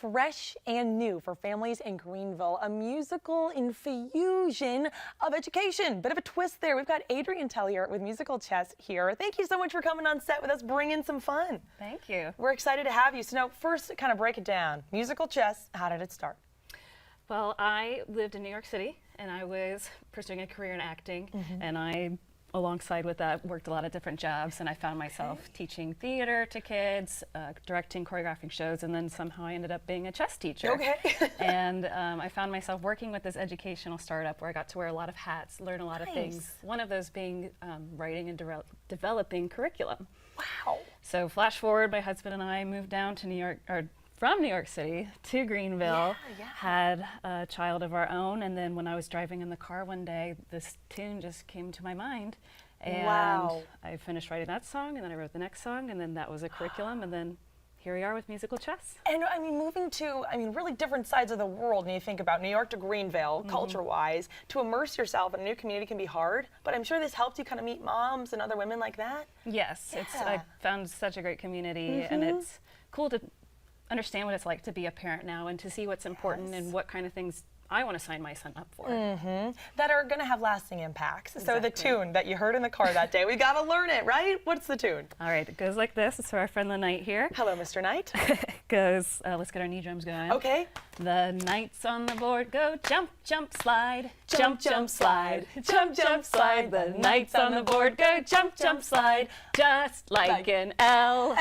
fresh and new for families in Greenville, a musical infusion of education. Bit of a twist there. We've got Adrienne Tellier with Musical Chess here. Thank you so much for coming on set with us, bringing some fun. Thank you. We're excited to have you. So now, first, kind of break it down. Musical Chess, how did it start? Well, I lived in New York City, and I was pursuing a career in acting, and I, alongside with that, worked a lot of different jobs, and I found myself teaching theater to kids, directing, choreographing shows, and then somehow I ended up being a chess teacher. Okay. And I found myself working with this educational startup where I got to wear a lot of hats, learn a lot of things, one of those being writing and developing curriculum. Wow. So flash forward, my husband and I moved down to New York, or from New York City to Greenville, had a child of our own, and then when I was driving in the car one day, this tune just came to my mind, and I finished writing that song, and then I wrote the next song, and then that was a curriculum, and then here we are with Musical Chess. And I mean, moving to, really different sides of the world when you think about New York to Greenville, culture-wise, to immerse yourself in a new community can be hard, but I'm sure this helped you kind of meet moms and other women like that. Yes, I found such a great community, and it's cool to understand what it's like to be a parent now and to see what's important and what kind of things I want to sign my son up for. That are going to have lasting impacts. So the tune that you heard in the car that day, we got to learn it, right? What's the tune? All right, it goes like this. It's for our friend the Knight here. Hello, Mr. Knight. It goes, let's get our knee drums going. Okay. The knights on the board go jump, jump, slide. Jump, jump, slide. Jump, jump, slide. The knights on the board go jump, jump, slide. Just like an L.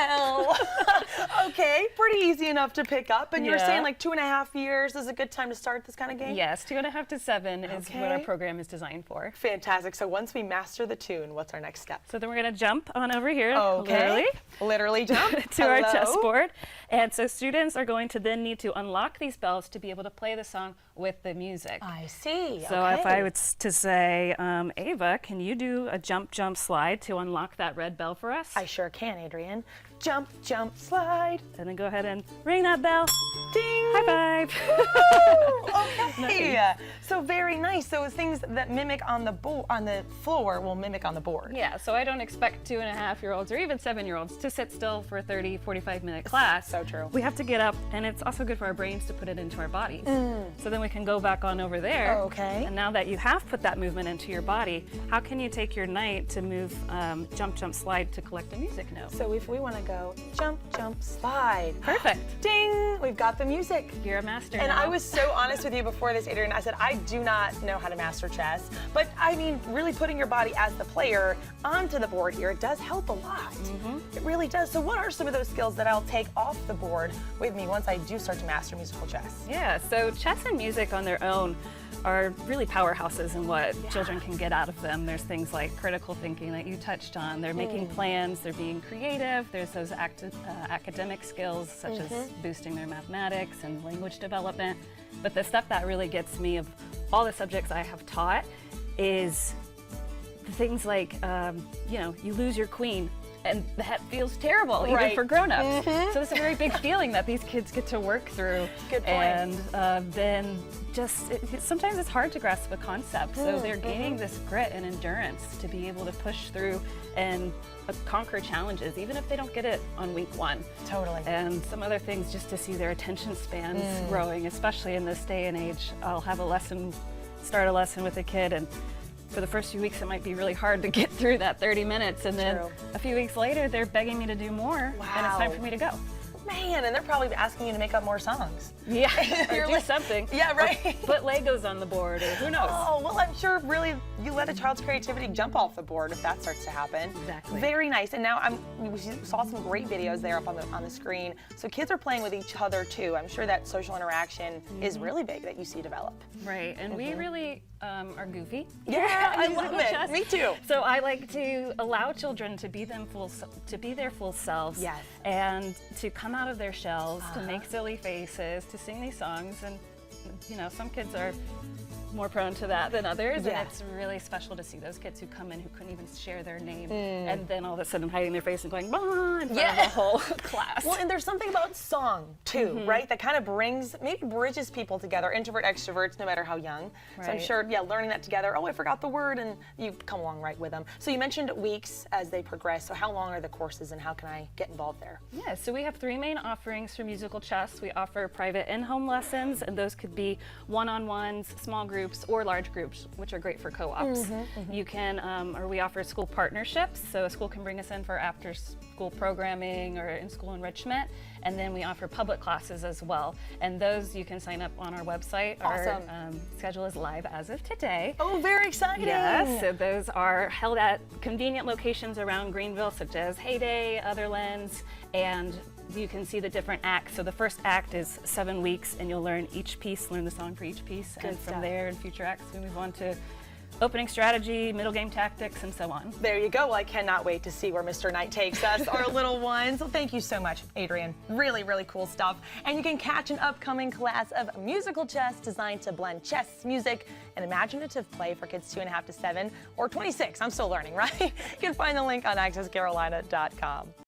Okay, pretty easy enough to pick up. And you were saying like 2.5 years is a good time to start this kind of game? Yes, 2.5 to 7 is what our program is designed for. Fantastic. So once we master the tune, what's our next step? So then we're going to jump on over here, literally jump to our chessboard. And so students are going to then need to unlock these bells to be able to play the song with the music. I see. So if I was to say, Ava, can you do a jump, jump, slide to unlock that red bell for us? I sure can, Adrienne. Jump, jump, slide. And then go ahead and ring that bell. Ding! High five. Okay. So very nice. So things that mimic on the floor will mimic on the board. Yeah, so I don't expect 2.5-year-olds or even 7-year-olds to sit still for a 30, 45-minute class. So true. We have to get up, and it's also good for our brains to put it into our bodies. So then we can go back on over there. Okay. And now that you have put that movement into your body, how can you take your knight to move jump, jump, slide to collect a music note? So if we want to go jump, jump, slide. Perfect. Ding! We've got the music. You're a master And now. I was so honest with you before this, Adrienne. I said, I do not know how to master chess. But I mean, really putting your body as the player onto the board here, it does help a lot. It really does. So what are some of those skills that I'll take off the board with me once I do start to master musical chess? Yeah, so chess and music on their own are really powerhouses in what children can get out of them. There's things like critical thinking that you touched on. They're making plans, they're being creative. There's those academic skills such as boosting their mathematics and language development. But the stuff that really gets me of all the subjects I have taught is the things like, you lose your queen, and that feels terrible, even for grown-ups. So it's a very big feeling that these kids get to work through. Good point. And then sometimes it's hard to grasp a concept. So they're gaining this grit and endurance to be able to push through and conquer challenges, even if they don't get it on week 1. Totally. And some other things just to see their attention spans growing, especially in this day and age. I'll have start a lesson with a kid, and for the first few weeks, it might be really hard to get through that 30 minutes, and then a few weeks later, they're begging me to do more, and it's time for me to go. Man, and they're probably asking you to make up more songs. Yeah, or do something. Yeah, right. Or put Legos on the board, or who knows. Oh, well, I'm sure really you let a child's creativity jump off the board if that starts to happen. Exactly. Very nice. And now we saw some great videos there up on the screen. So kids are playing with each other too. I'm sure that social interaction is really big that you see develop. Right, and we really are goofy. Yeah, I love it. Chess. Me too. So I like to allow children to be their full selves, and to come out of their shells, to make silly faces, to sing these songs, and some kids are more prone to that than others, Yeah. and it's really special to see those kids who come in who couldn't even share their name, and then all of a sudden hiding their face and going, "Bah!" in front of the whole class. Well, and there's something about song too, right? That kind of maybe bridges people together, introvert, extroverts, no matter how young. So I'm Right. sure, yeah, learning that together. Oh, I forgot the word, and you come along right with them. So you mentioned weeks as they progress. So how long are the courses, and how can I get involved there? Yeah, so we have 3 main offerings for musical chess. We offer private in-home lessons, and those could be one-on-ones, small groups, or large groups, which are great for co-ops. You can, or we offer school partnerships, so a school can bring us in for after-school programming or in-school enrichment, and then we offer public classes as well. And those you can sign up on our website. Awesome. Our schedule is live as of today. Oh, very exciting. Yes, so those are held at convenient locations around Greenville, such as Heyday, Otherlands, and you can see the different acts. So the first act is 7 weeks, and you'll learn each piece, learn the song for each piece, and from stuff. there in future acts we move on to opening strategy, middle game tactics, and so on. There you go. Well, I cannot wait to see where Mr. Knight takes us, our little ones. Well, thank you so much, Adrienne. Really, really cool stuff. And you can catch an upcoming class of musical chess designed to blend chess, music, and imaginative play for kids 2.5 to 7 or 26. I'm still learning, right? You can find the link on accesscarolina.com.